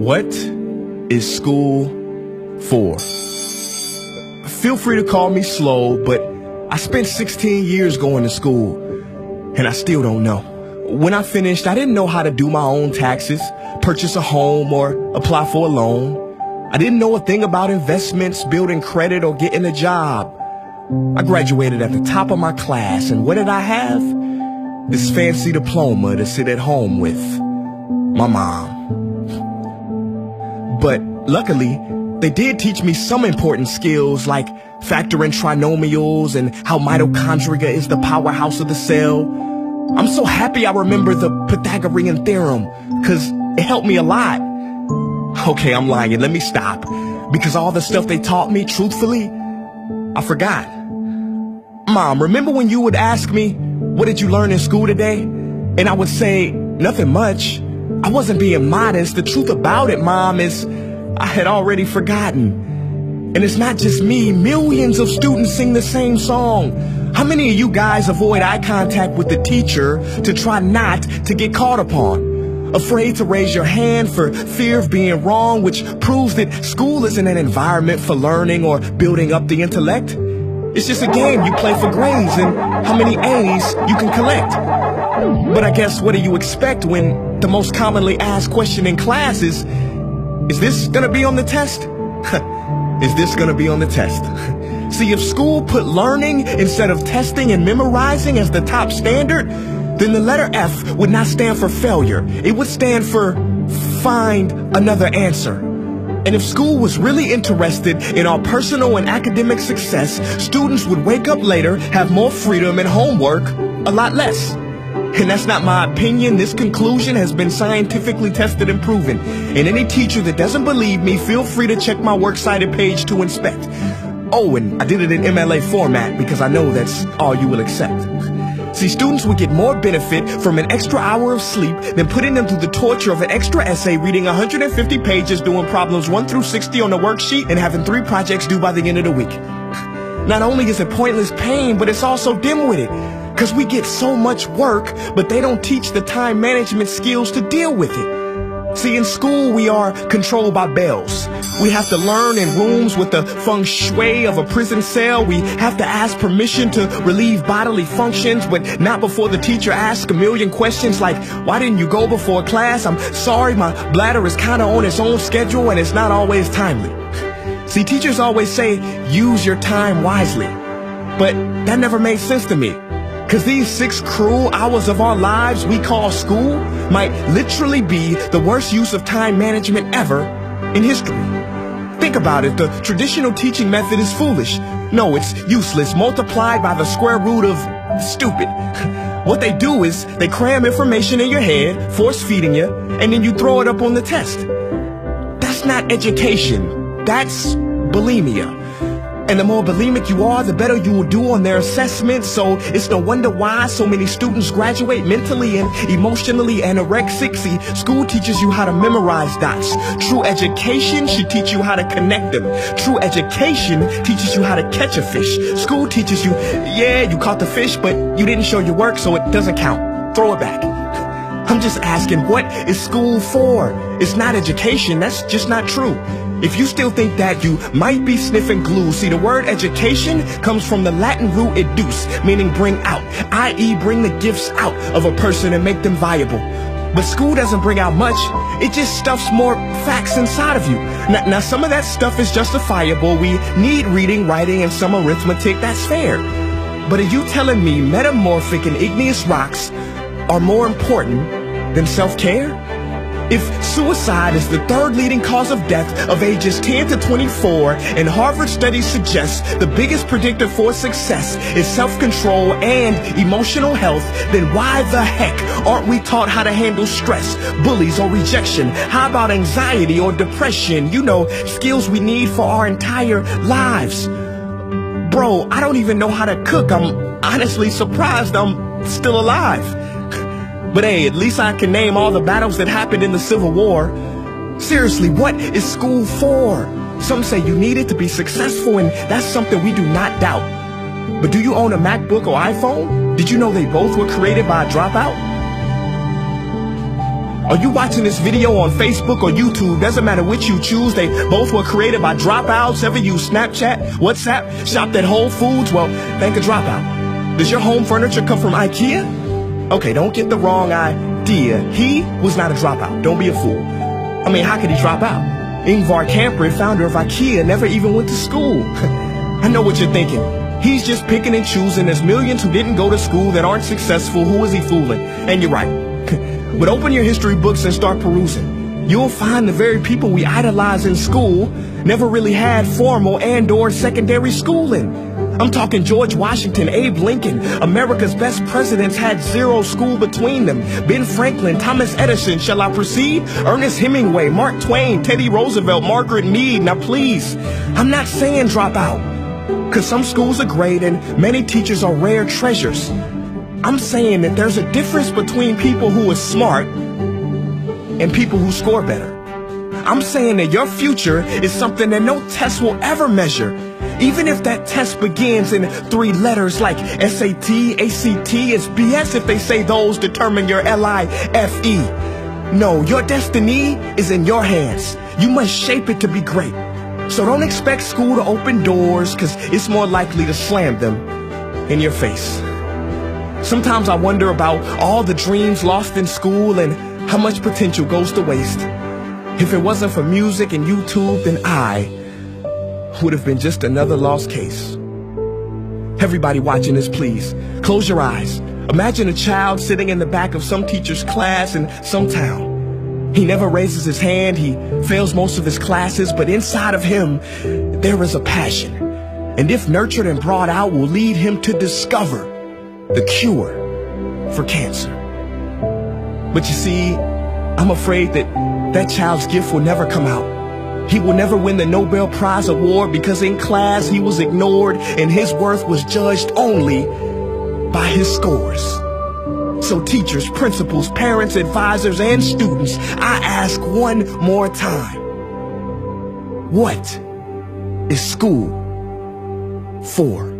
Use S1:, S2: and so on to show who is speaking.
S1: What is school for? Feel free to call me slow, but I spent 16 years going to school, and I still don't know. When I finished, I didn't know how to do my own taxes, purchase a home, or apply for a loan. I didn't know a thing about investments, building credit, or getting a job. I graduated at the top of my class, and what did I have? This fancy diploma to sit at home with my mom. But luckily, they did teach me some important skills like factoring trinomials and how mitochondria is the powerhouse of the cell. I'm so happy I remember the Pythagorean theorem, because it helped me a lot. Okay, I'm lying. Let me stop. Because all the stuff they taught me, truthfully, I forgot. Mom, remember when you would ask me, what did you learn in school today? And I would say, nothing much. I wasn't being modest. The truth about it, Mom, is I had already forgotten. And it's not just me. Millions of students sing the same song. How many of you guys avoid eye contact with the teacher to try not to get caught upon? Afraid to raise your hand for fear of being wrong, which proves that school isn't an environment for learning or building up the intellect. It's just a game you play for grades and how many A's you can collect. But I guess what do you expect when the most commonly asked question in class is this gonna be on the test? Is this gonna be on the test? See, if school put learning instead of testing and memorizing as the top standard, then the letter F would not stand for failure. It would stand for find another answer. And if school was really interested in our personal and academic success, students would wake up later, have more freedom and homework, a lot less. And that's not my opinion. This conclusion has been scientifically tested and proven. And any teacher that doesn't believe me, feel free to check my works cited page to inspect. Oh, and I did it in MLA format because I know that's all you will accept. See, students would get more benefit from an extra hour of sleep than putting them through the torture of an extra essay, reading 150 pages, doing problems 1 through 60 on the worksheet, and having 3 projects due by the end of the week. Not only is it pointless pain, but it's also dim-witted. Because we get so much work, but they don't teach the time management skills to deal with it. See, in school, we are controlled by bells. We have to learn in rooms with the feng shui of a prison cell. We have to ask permission to relieve bodily functions, but not before the teacher asks a million questions like, why didn't you go before class? I'm sorry, my bladder is kind of on its own schedule and it's not always timely. See, teachers always say, use your time wisely. But that never made sense to me. Because these 6 cruel hours of our lives we call school might literally be the worst use of time management ever in history. Think about it. The traditional teaching method is foolish. No, it's useless, multiplied by the square root of stupid. What they do is they cram information in your head, force feeding you, and then you throw it up on the test. That's not education. That's bulimia. And the more bulimic you are, the better you will do on their assessments. So it's no wonder why so many students graduate mentally and emotionally anorexic. See, school teaches you how to memorize dots. True education should teach you how to connect them. True education teaches you how to catch a fish. School teaches you, yeah, you caught the fish, but you didn't show your work, so it doesn't count. Throw it back. I'm just asking, what is school for? It's not education. That's just not true. If you still think that, you might be sniffing glue. See, the word education comes from the Latin root educe, meaning bring out, i.e. bring the gifts out of a person and make them viable. But school doesn't bring out much. It just stuffs more facts inside of you. Now some of that stuff is justifiable. We need reading, writing, and some arithmetic. That's fair. But are you telling me metamorphic and igneous rocks are more important than self-care? If suicide is the 3rd leading cause of death of ages 10 to 24, and Harvard studies suggest the biggest predictor for success is self-control and emotional health, then why the heck aren't we taught how to handle stress, bullies, or rejection? How about anxiety or depression? You know, skills we need for our entire lives. Bro, I don't even know how to cook. I'm honestly surprised I'm still alive. But hey, at least I can name all the battles that happened in the Civil War. Seriously, what is school for? Some say you need it to be successful, and that's something we do not doubt. But do you own a MacBook or iPhone? Did you know they both were created by a dropout? Are you watching this video on Facebook or YouTube? Doesn't matter which you choose. They both were created by dropouts. Ever use Snapchat, WhatsApp, shopped at Whole Foods? Well, thank a dropout. Does your home furniture come from IKEA? Okay, don't get the wrong idea. He was not a dropout. Don't be a fool. I mean, how could he drop out? Ingvar Kamprad, founder of IKEA, never even went to school. I know what you're thinking. He's just picking and choosing. There's millions who didn't go to school that aren't successful. Who is he fooling? And you're right. But open your history books and start perusing. You'll find the very people we idolize in school never really had formal and/or secondary schooling. I'm talking George Washington, Abe Lincoln. America's best presidents had zero school between them. Ben Franklin, Thomas Edison, shall I proceed? Ernest Hemingway, Mark Twain, Teddy Roosevelt, Margaret Mead. Now please, I'm not saying drop out, because some schools are great and many teachers are rare treasures. I'm saying that there's a difference between people who are smart and people who score better. I'm saying that your future is something that no test will ever measure. Even if that test begins in 3 letters like SAT, ACT, it's BS if they say those determine your LIFE. No, your destiny is in your hands. You must shape it to be great. So don't expect school to open doors, because it's more likely to slam them in your face. Sometimes I wonder about all the dreams lost in school and how much potential goes to waste. If it wasn't for music and YouTube, then I would have been just another lost case. Everybody watching this, please, close your eyes. Imagine a child sitting in the back of some teacher's class in some town. He never raises his hand, he fails most of his classes, but inside of him, there is a passion. And if nurtured and brought out, will lead him to discover the cure for cancer. But you see, I'm afraid that that child's gift will never come out. He will never win the Nobel Prize award because in class he was ignored and his worth was judged only by his scores. So teachers, principals, parents, advisors, and students, I ask one more time, what is school for?